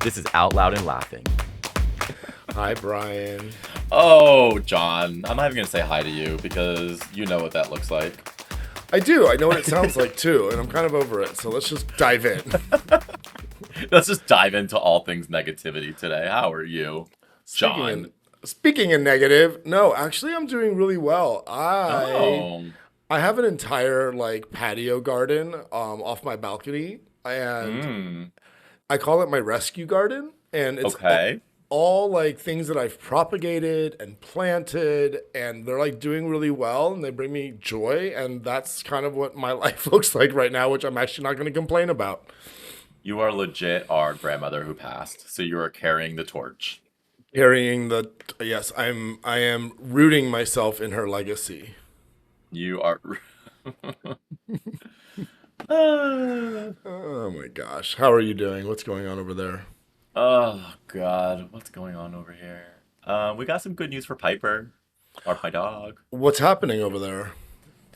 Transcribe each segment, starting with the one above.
This is Out Loud and Laughing. Hi, Brian. Oh, John, I'm not even going to say hi to you because you know what that looks like. I do. I know what it sounds like, too, and I'm kind of over it. So let's just dive in. Let's just dive into all things negativity today. How are you, Speaking John? in, speaking in negative, no, actually, I'm doing really well. I Oh, I have an entire patio garden off my balcony, and mm, I call it my rescue garden, and it's okay. all like things that I've propagated and planted, and they're like doing really well, and they bring me joy, and that's kind of what my life looks like right now, which I'm actually not going to complain about. You are legit our grandmother who passed, so you are carrying the torch. Carrying the yes, I am rooting myself in her legacy. You are. Ah. Oh my gosh, how are you doing? What's going on over there? Oh, God, what's going on over here? We got some good news for Piper, or my dog. What's happening over there?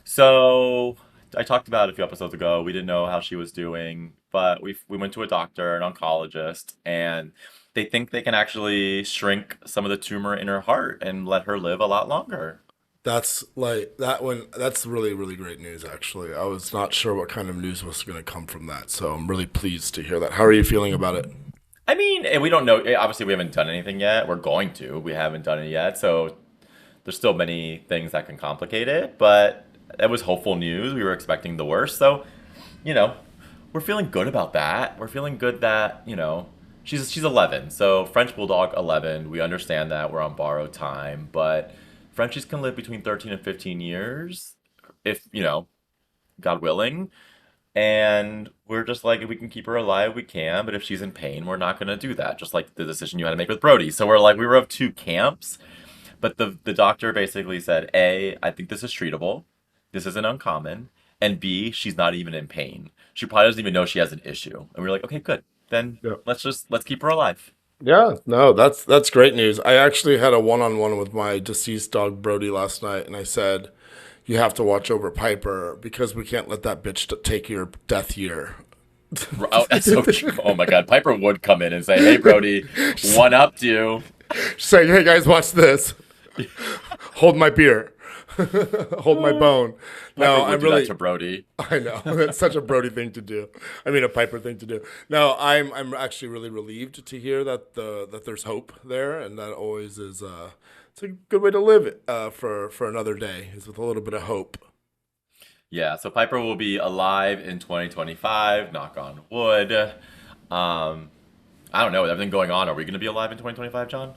So I talked about it a few episodes ago. We didn't know how she was doing, but we went to a doctor, an oncologist, and they think they can actually shrink some of the tumor in her heart and let her live a lot longer. That's like that one. That's really, really great news, actually. I was not sure what kind of news was going to come from that, so I'm really pleased to hear that. How are you feeling about it? I mean, and we don't know. Obviously, we haven't done anything yet. We're going to. We haven't done it yet, so there's still many things that can complicate it. But it was hopeful news. We were expecting the worst, so you know, we're feeling good about that. We're feeling good that, she's 11. So French Bulldog 11. We understand that we're on borrowed time, but Frenchies can live between 13 and 15 years if, God willing. And we're just like, if we can keep her alive, we can. But if she's in pain, we're not going to do that. Just like the decision you had to make with Brody. So we're like, we were of two camps. But the doctor basically said, A, I think this is treatable. This isn't uncommon. And B, she's not even in pain. She probably doesn't even know she has an issue. And we are like, okay, good. Then Yeah. let's keep her alive. Yeah, no, that's great news. I actually had a one-on-one with my deceased dog Brody last night, and I said, "You have to watch over Piper because we can't let that bitch take your death year." Oh, that's so true. Oh my God, Piper would come in and say, "Hey, Brody, one up to you." Say, "Hey guys, watch this. Hold my beer. Hold my bone." Piper No, would I'm do that really to Brody. I know that's such a Brody thing to do. I mean, a Piper thing to do. No, I'm actually really relieved to hear that that there's hope there, and that always is. It's a good way to live for another day is with a little bit of hope. Yeah, so Piper will be alive in 2025. Knock on wood. I don't know. With everything going on, are we going to be alive in 2025, John?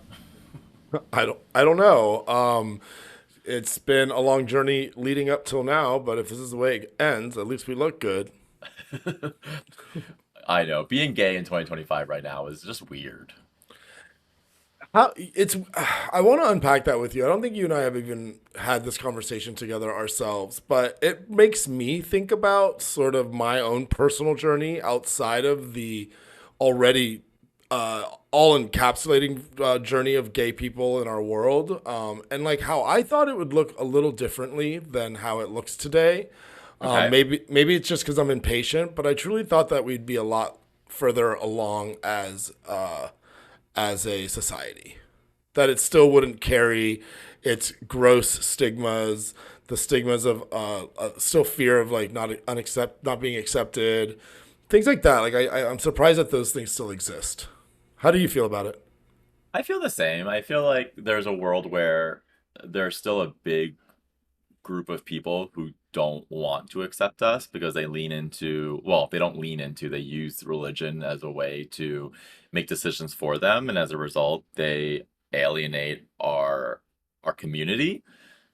I don't know. It's been a long journey leading up till now, but if this is the way it ends, at least we look good. I know. Being gay in 2025 right now is just weird. How it's I want to unpack that with you. I don't think you and I have even had this conversation together ourselves, but it makes me think about sort of my own personal journey outside of the already all encapsulating journey of gay people in our world, and like how I thought it would look a little differently than how it looks today. Okay. Maybe it's just because I'm impatient, but I truly thought that we'd be a lot further along as a society. That it still wouldn't carry its gross stigmas, the stigmas of still fear of like not being accepted, things like that. Like I'm surprised that those things still exist. How do you feel about it? I feel the same. I feel like there's a world where there's still a big group of people who don't want to accept us because they lean into, well, they don't lean into, they use religion as a way to make decisions for them, and as a result they alienate our community.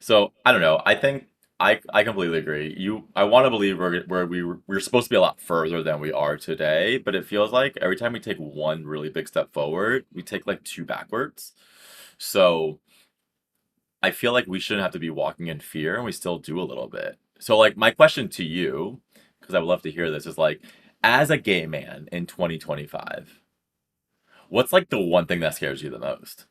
So I don't know. I think I completely agree. I want to believe we're supposed to be a lot further than we are today, but it feels like every time we take one really big step forward, we take like two backwards. So I feel like we shouldn't have to be walking in fear, and we still do a little bit. So, like, my question to you, because I would love to hear this, is like, as a gay man in 2025, what's like the one thing that scares you the most?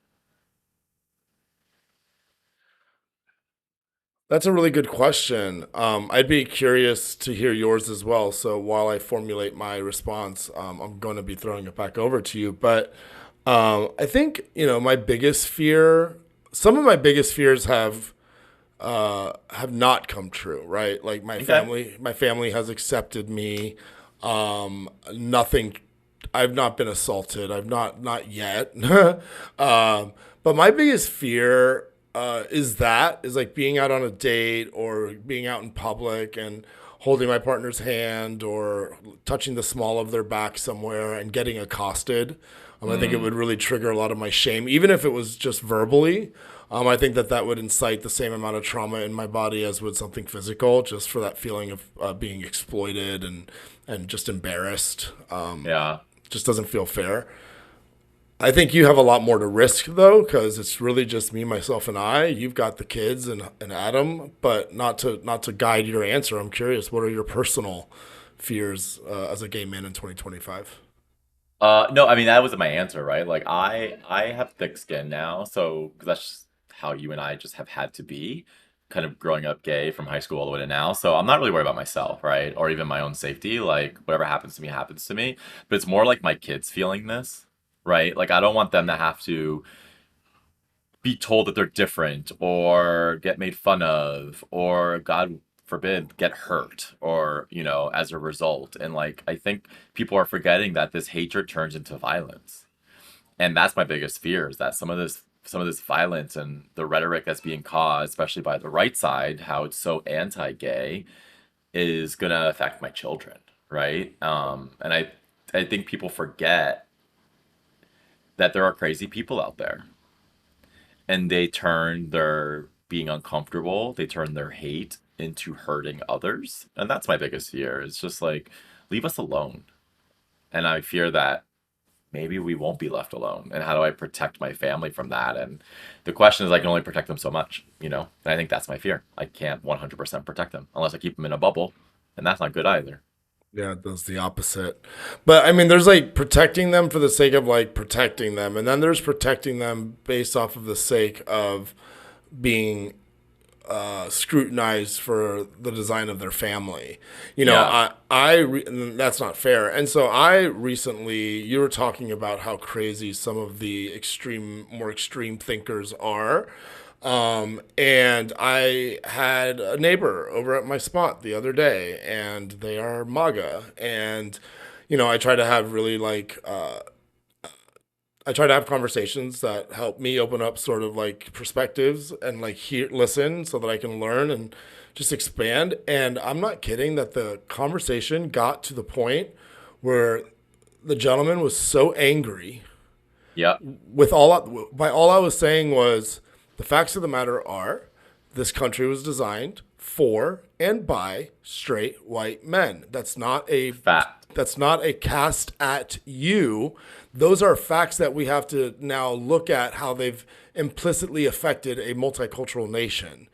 That's a really good question. I'd be curious to hear yours as well. So while I formulate my response, I'm going to be throwing it back over to you. But I think, my biggest fear, some of my biggest fears have not come true, right? Like Okay. my family has accepted me. Nothing, I've not been assaulted. I've not yet. But my biggest fear is like being out on a date or being out in public and holding my partner's hand or touching the small of their back somewhere and getting accosted. I think it would Mm, really trigger a lot of my shame, even if it was just verbally. I think that would incite the same amount of trauma in my body as would something physical, just for that feeling of being exploited and just embarrassed. yeah. Just doesn't feel fair. I think you have a lot more to risk though, because it's really just me, myself, and I. You've got the kids and Adam, but not to guide your answer. I'm curious, what are your personal fears as a gay man in 2025? No, I mean that wasn't my answer, right? Like I have thick skin now, so 'cause that's just how you and I just have had to be, kind of growing up gay from high school all the way to now. So I'm not really worried about myself, right? Or even my own safety. Like whatever happens to me happens to me. But it's more like my kids feeling this, right? Like I don't want them to have to be told that they're different or get made fun of or God forbid get hurt or as a result. And like I think people are forgetting that this hatred turns into violence, and that's my biggest fear, is that some of this violence and the rhetoric that's being caused, especially by the right side, how it's so anti-gay, is gonna affect my children, right? And I think people forget that there are crazy people out there, and they turn their being uncomfortable, they turn their hate into hurting others. And that's my biggest fear. It's just like, leave us alone. And I fear that maybe we won't be left alone. And how do I protect my family from that? And the question is, I can only protect them so much. And I think that's my fear. I can't 100% protect them unless I keep them in a bubble. And that's not good either. Yeah, it does the opposite. But I mean, there's like protecting them for the sake of like protecting them, and then there's protecting them based off of the sake of being scrutinized for the design of their family. Yeah. And that's not fair. And so I recently, you were talking about how crazy some of the more extreme thinkers are. And I had a neighbor over at my spot the other day, and they are MAGA. And, I try to have really I try to have conversations that help me open up sort of like perspectives and like listen so that I can learn and just expand. And I'm not kidding that the conversation got to the point where the gentleman was so angry Yeah. by all I was saying was the facts of the matter are this country was designed for and by straight white men. Fact. That's not a cast at you. Those are facts that we have to now look at how they've implicitly affected a multicultural nation.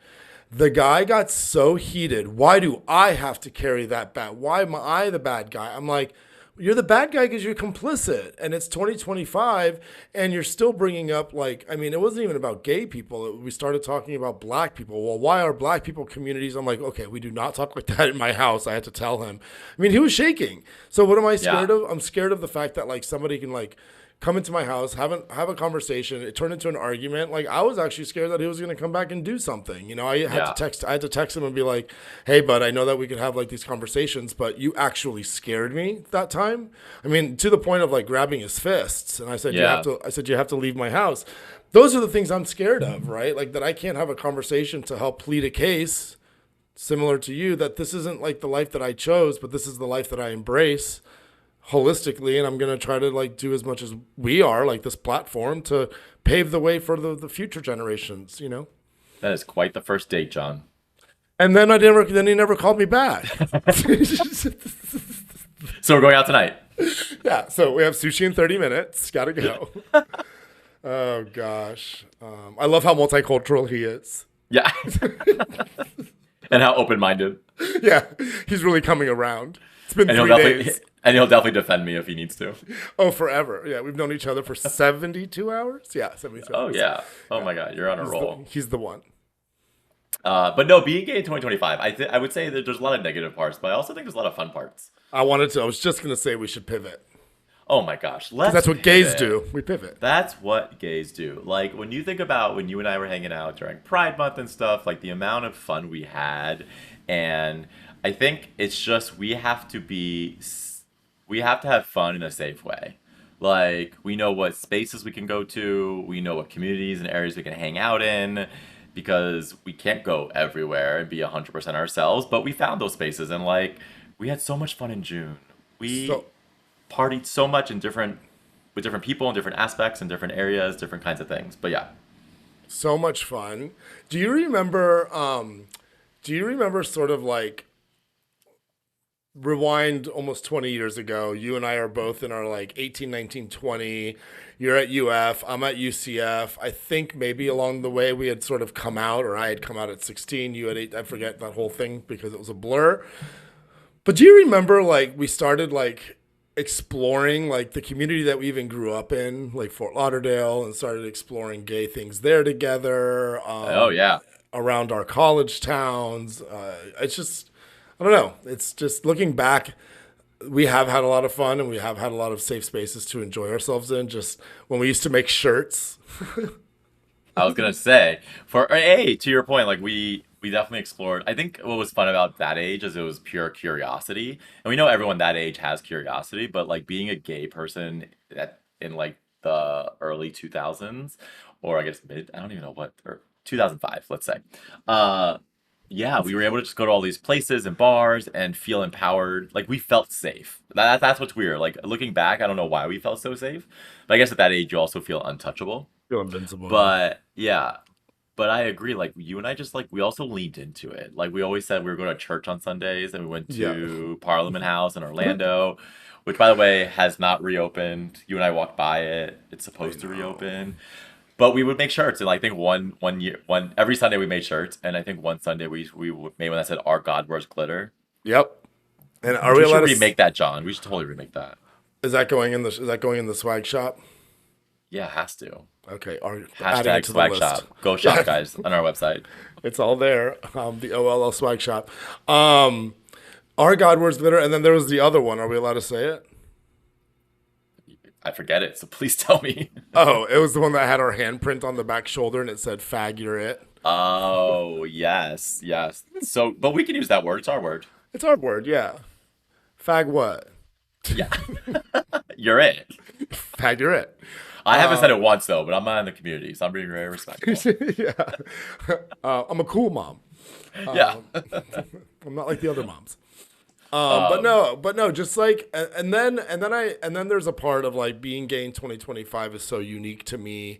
The guy got so heated. Why do I have to carry that bat? Why am I the bad guy? I'm like, you're the bad guy because you're complicit, and it's 2025, and you're still bringing up like, I mean, it wasn't even about gay people. We started talking about black people. Well, why are black people communities? I'm like, okay, we do not talk like that in my house. I had to tell him. I mean, he was shaking. So what am I Yeah. scared of? I'm scared of the fact that like somebody can like come into my house, have a conversation. It turned into an argument. Like I was actually scared that he was going to come back and do something. Yeah. I had to text him and be like, "Hey, bud, I know that we could have like these conversations, but you actually scared me that time." I mean, to the point of like grabbing his fists. And I said, "You have Yeah. to." I said, "You have to leave my house." Those are the things I'm scared of, right? Like that I can't have a conversation to help plead a case similar to you that this isn't like the life that I chose, but this is the life that I embrace holistically, and I'm going to try to like do as much as we are like this platform to pave the way for the future generations. That is quite the first date, John. And then he never called me back. So we're going out tonight. Yeah, so we have sushi in 30 minutes, gotta go. Oh gosh, I love how multicultural he is. Yeah. And how open-minded. Yeah, he's really coming around. It's been And he'll three definitely days and he'll definitely defend me if he needs to. Oh, forever. Yeah, we've known each other for 72 hours. Yeah, 72 Oh hours. yeah. Oh Yeah, my God, you're on a roll. he's the one. But no, being gay in 2025, I would say that there's a lot of negative parts, but I also think there's a lot of fun parts. I was just gonna say we should pivot Oh my gosh, because let's that's what gays pivot. do. We pivot. That's what gays do. Like when you think about when you and I were hanging out during Pride Month and stuff, like the amount of fun we had, and I think it's just we have to have fun in a safe way. Like we know what spaces we can go to, we know what communities and areas we can hang out in because we can't go everywhere and be 100% ourselves, but we found those spaces and like we had so much fun in June. We So partied so much in different with different people in different aspects and different areas, different kinds of things. But yeah. so much fun. Do you remember? Do you remember sort of like rewind almost 20 years ago? You and I are both in our like 18, 19, 20. You're at UF, I'm at UCF. I think maybe along the way we had sort of come out, or I had come out at 16. You had eight. I forget that whole thing because it was a blur. But do you remember like we started like exploring like the community that we even grew up in, like Fort Lauderdale, and started exploring gay things there together, Oh yeah. around our college towns. It's just, I don't know. It's just looking back, we have had a lot of fun and we have had a lot of safe spaces to enjoy ourselves in. Just when we used to make shirts. I was gonna say for A, to your point, like we definitely explored. I think what was fun about that age is it was pure curiosity, and we know everyone that age has curiosity, but like being a gay person in like the early 2000s, or I guess mid, I don't even know what, or 2005, let's say. Uh, yeah, we were able to just go to all these places and bars and feel empowered. Like we felt safe. That's what's weird. Like looking back, I don't know why we felt so safe, but I guess at that age you also feel untouchable. Feel invincible, yeah. But yeah, but I agree. Like you and I just like we also leaned into it. Like we always said we were going to church on Sundays, and we went Yeah. to Parliament House in Orlando, which by the way has not reopened. You and I walked by it. It's I supposed to know. reopen. But we would make shirts, and I think one year one every Sunday we made shirts, and I think one Sunday made one that said "Our God wears glitter." Yep. And are Which we we allowed should to? remake that, John. We should totally remake that. Is that going in the? Is that going in the swag shop? Yeah, has to. Okay. Are adding it Hashtag to the swag list. shop. Go shop, Yeah. guys, on our website. It's all there. The ol&l swag shop. Um, our God wears glitter, and then there was the other one. Are we allowed to say it? I forget it, so please tell me. Oh, it was the one that had our handprint on the back shoulder, and it said "fag, you're it." Oh, yes, yes. So, but we can use that word. It's our word. It's our word, yeah. Fag what? Yeah, you're it. Fag, you're it. I haven't said it once though, but I'm not in the community, so I'm being very respectful. Yeah. I'm a cool mom. Yeah. I'm not like the other moms. Um, But no, just like, and then there's a part of like being gay in 2025 is so unique to me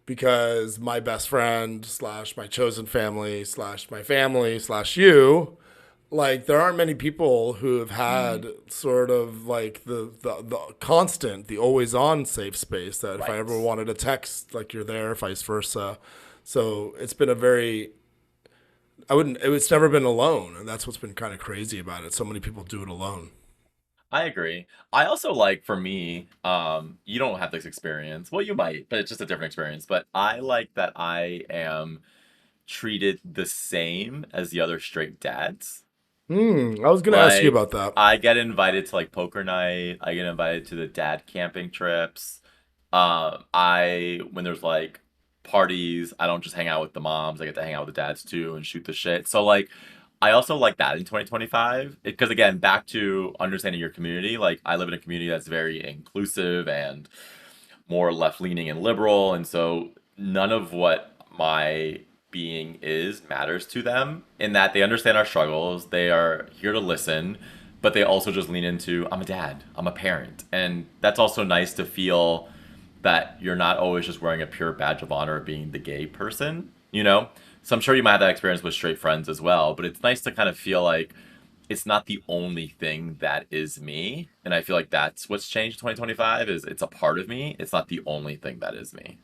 because my best friend slash my chosen family slash my family slash you, like there aren't many people who have had sort of like the constant, the always on safe space that if I right. ever wanted to text, like you're there, vice versa. So it's been a very, I wouldn't, it's never been alone. And that's what's been kind of crazy about it. So many people do it alone. I agree. I also like for me, you don't have this experience. Well, you might, but it's just a different experience. But I like that I am treated the same as the other straight dads. I was going to ask you Like about that. I get invited to like poker night. I get invited to the dad camping trips. I when there's like parties, I don't just hang out with the moms. I get to hang out with the dads too and shoot the shit. So like, I also like that in 2025 because again, back to understanding your community. Like I live in a community that's very inclusive and more left leaning and liberal, and so none of what my being is matters to them in that they understand our struggles. They are here to listen, but they also just lean into I'm a dad, I'm a parent. And that's also nice to feel that you're not always just wearing a pure badge of honor of being the gay person, you know? So I'm sure you might have that experience with straight friends as well, but it's nice to kind of feel like it's not the only thing that is me. And I feel like that's what's changed in 2025 is it's a part of me. It's not the only thing that is me.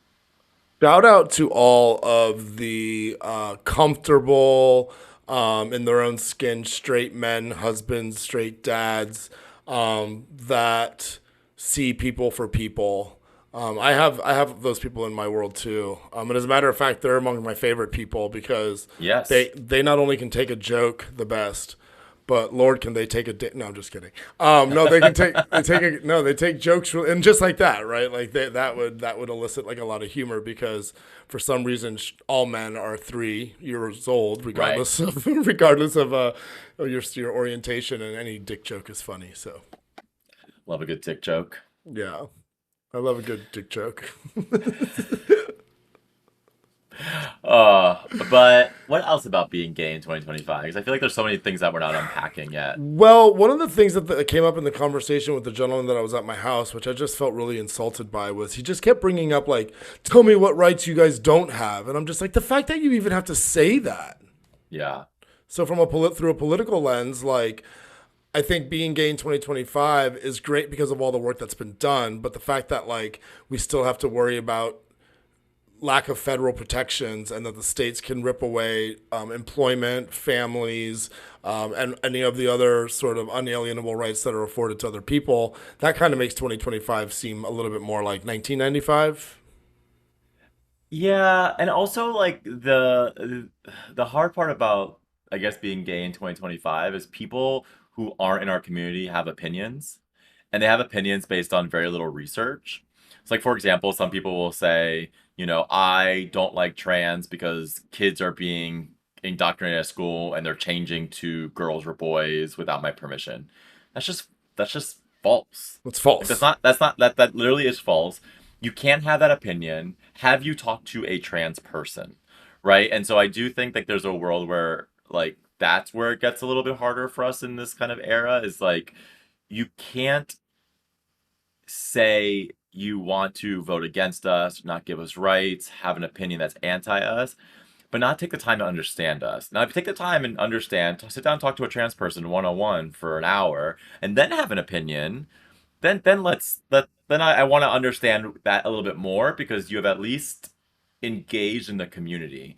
Shout out to all of the comfortable, in their own skin, straight men, husbands, straight dads that see people for people. I have those people in my world too. And as a matter of fact, they're among my favorite people because Yes. they not only can take a joke the best, but Lord, can they take a no? I'm just kidding. No, they take jokes and just like that, right? Like that would elicit like a lot of humor because for some reason all men are 3 years old, Right. regardless of regardless of your orientation, and any dick joke is funny. So Love a good tick joke. yeah, I love a good dick joke. But what else about being gay in 2025? Because I feel like there's so many things that we're not unpacking yet. Well, one of the things that came up in the conversation with the gentleman that I was at my house, which I just felt really insulted by, was he just kept bringing up, like, tell me what rights you guys don't have. And I'm just like, the fact that you even have to say that. Yeah. So, through a political lens, like, I think being gay in 2025 is great because of all the work that's been done. But the fact that, like, we still have to worry about lack of federal protections and that the states can rip away employment, families, and any of the other sort of unalienable rights that are afforded to other people, that kind of makes 2025 seem a little bit more like 1995. Yeah, and also like the hard part about I guess being gay in 2025 is people who aren't in our community have opinions, and they have opinions based on very little research. It's like for example, some people will say, I don't like trans because kids are being indoctrinated at school and they're changing to girls or boys without my permission. That's just false. That's Like that's false. not that's not that literally is false. You can't have that opinion. Have you talked to a trans person? Right? And so I do think that there's a world where like that's where it gets a little bit harder for us in this kind of era is like you can't say you want to vote against us, not give us rights, have an opinion that's anti us, but not take the time to understand us. Now, if you take the time and understand, sit down and talk to a trans person 101 for an hour, and then have an opinion, then I want to understand that a little bit more because you have at least engaged in the community.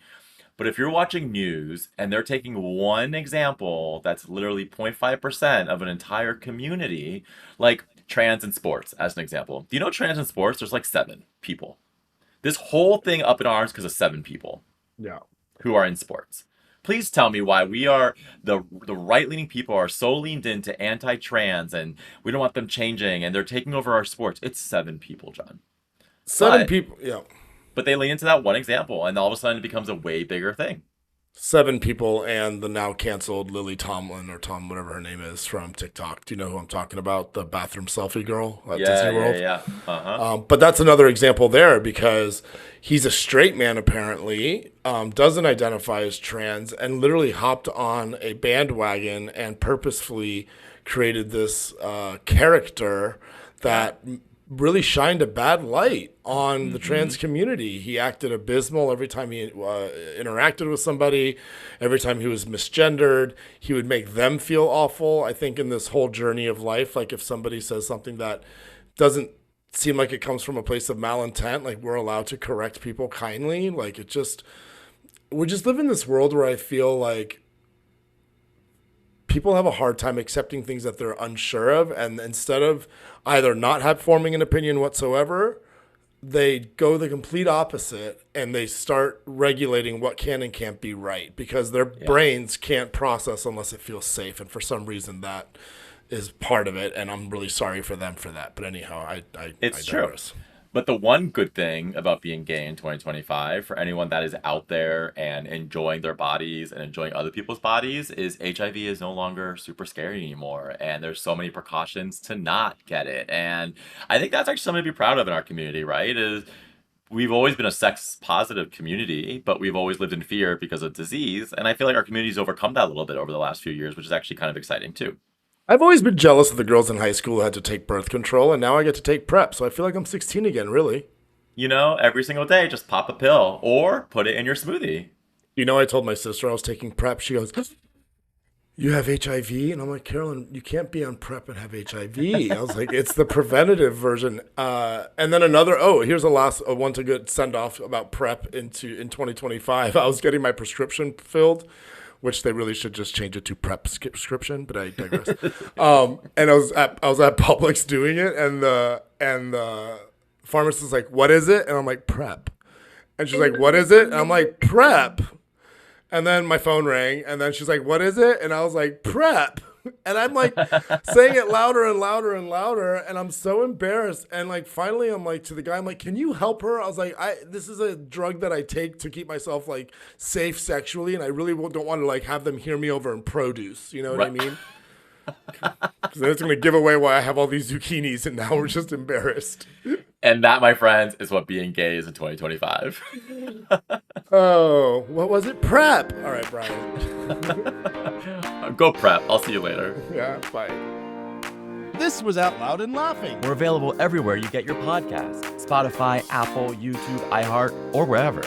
But if you're watching news and they're taking one example that's literally 0.5% of an entire community, like trans in sports, as an example. Do you know trans in sports? There's like 7 people. This whole thing up in arms because of 7 people Yeah. who are in sports. Please tell me why we are the right leaning people are so leaned into anti-trans and we don't want them changing and they're taking over our sports. It's 7 people, John. Seven But people. Yeah. but they lean into that one example and all of a sudden it becomes a way bigger thing. 7 people and the now canceled Lily Tomlin, or Tom, whatever her name is, from TikTok. Do you know who I'm talking about? The bathroom selfie girl at Yeah, Disney yeah, World. yeah. Uh-huh. But that's another example there because he's a straight man apparently, doesn't identify as trans, and literally hopped on a bandwagon and purposefully created this character Yeah. that really shined a bad light on the Mm-hmm. trans community. He acted abysmal every time he interacted with somebody, every time he was misgendered. He would make them feel awful. I think in this whole journey of life, like if somebody says something that doesn't seem like it comes from a place of malintent, like we're allowed to correct people kindly. Like we just live in this world where I feel like people have a hard time accepting things that they're unsure of, and instead of either not have forming an opinion whatsoever, they go the complete opposite and they start regulating what can and can't be right because their Yeah. brains can't process unless it feels safe, and for some reason that is part of it, and I'm really sorry for them for that. But anyhow, I It's true. digress. But the one good thing about being gay in 2025 for anyone that is out there and enjoying their bodies and enjoying other people's bodies is HIV is no longer super scary anymore. And there's so many precautions to not get it. And I think that's actually something to be proud of in our community, right? Is we've always been a sex positive community, but we've always lived in fear because of disease. And I feel like our community's overcome that a little bit over the last few years, which is actually kind of exciting too. I've always been jealous of the girls in high school who had to take birth control, and now I get to take PrEP, so I feel like I'm 16 again, really. Every single day, just pop a pill or put it in your smoothie. I told my sister I was taking PrEP. She goes, you have HIV? And I'm like, Carolyn, you can't be on PrEP and have HIV. I was like, it's the preventative version. And then here's a one to good send off about PrEP in 2025. I was getting my prescription filled, which they really should just change it to PrEP prescription, but I digress. And I was at Publix doing it, and the Pharmacist is like, what is it? And I'm like, prep. And she's like, what is it? And I'm like, prep. And then my phone rang, and then she's like, what is it? And I was like, prep. And I'm like saying it louder and louder and louder, and I'm so embarrassed. And like finally I'm like to the guy, I'm like, can you help her? I was like, this is a drug that I take to keep myself like safe sexually, and I really don't want to like have them hear me over in produce. You know what I mean? Because then it's going to give away why I have all these zucchinis, and now we're just embarrassed. And that, my friends, is what being gay is in 2025. Oh, what was it? Prep. All right, Bryan. Go prep. I'll see you later. Yeah, bye. This was Out Loud and Laughing. We're available everywhere you get your podcasts: Spotify, Apple, YouTube, iHeart, or wherever.